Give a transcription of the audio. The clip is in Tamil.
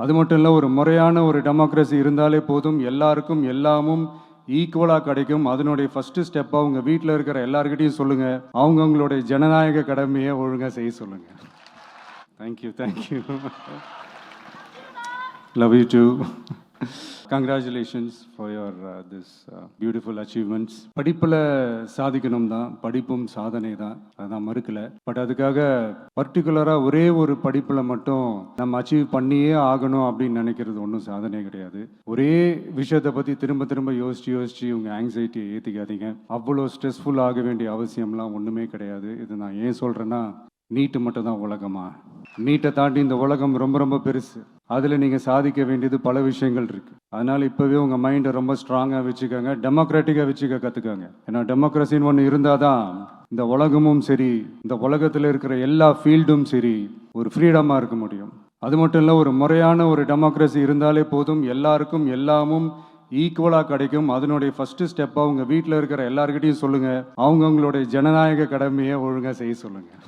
அது மட்டும் இல்லை, ஒரு முறையான ஒரு டெமோக்ரஸி இருந்தாலே போதும், எல்லாருக்கும் எல்லாமும் ஈக்குவலாக கிடைக்கும். அதனுடைய ஃபஸ்ட்டு ஸ்டெப்பாக உங்கள் வீட்டில் இருக்கிற எல்லாருக்கிட்டையும் சொல்லுங்கள், அவங்கவுங்களுடைய ஜனநாயக கடமையை ஒழுங்காக செய்ய சொல்லுங்கள். Thank you thank you. Love you too. Congratulations for your this beautiful achievements. படிப்பில் சாதிக்கணும் தான், படிப்பும் சாதனை தான், அதான் மறுக்கலை. பட் அதுக்காக பர்டிகுலராக ஒரே ஒரு படிப்பில் மட்டும் நம்ம அச்சீவ் பண்ணியே ஆகணும் அப்படின்னு நினைக்கிறது ஒன்றும் சாதனை கிடையாது. ஒரே விஷயத்தை பற்றி திரும்ப திரும்ப யோசிச்சு உங்கள் ஆங்ஸைட்டியை ஏற்றிக்காதீங்க. அவ்வளோ ஸ்ட்ரெஸ்ஃபுல் ஆக வேண்டிய அவசியம்லாம் ஒன்றுமே கிடையாது. இது நான் ஏன் சொல்கிறேன்னா, நீட்டு மட்டும் தான் உலகமா? நீட்டை தாண்டி இந்த உலகம் ரொம்ப ரொம்ப பெருசு. அதில் நீங்கள் சாதிக்க வேண்டியது பல விஷயங்கள் இருக்குது. அதனால் இப்போவே உங்கள் மைண்டை ரொம்ப ஸ்ட்ராங்காக வச்சுக்கோங்க, டெமோக்ராட்டிக்காக வச்சுக்க கற்றுக்கோங்க. ஏன்னா டெமோக்ரஸின்னு ஒன்று இருந்தால் தான் இந்த உலகமும் சரி, இந்த உலகத்தில் இருக்கிற எல்லா ஃபீல்டும் சரி, ஒரு ஃப்ரீடமாக இருக்க முடியும். அது மட்டும் இல்லை, ஒரு முறையான ஒரு டெமோக்ரஸி இருந்தாலே போதும், எல்லாருக்கும் எல்லாமும் ஈக்குவலாக கிடைக்கும். அதனுடைய ஃபஸ்ட்டு ஸ்டெப்பாக உங்கள் வீட்டில் இருக்கிற எல்லாருக்கிட்டையும் சொல்லுங்கள், அவங்கவுங்களுடைய ஜனநாயக கடமையை ஒழுங்காக செய்ய சொல்லுங்கள்.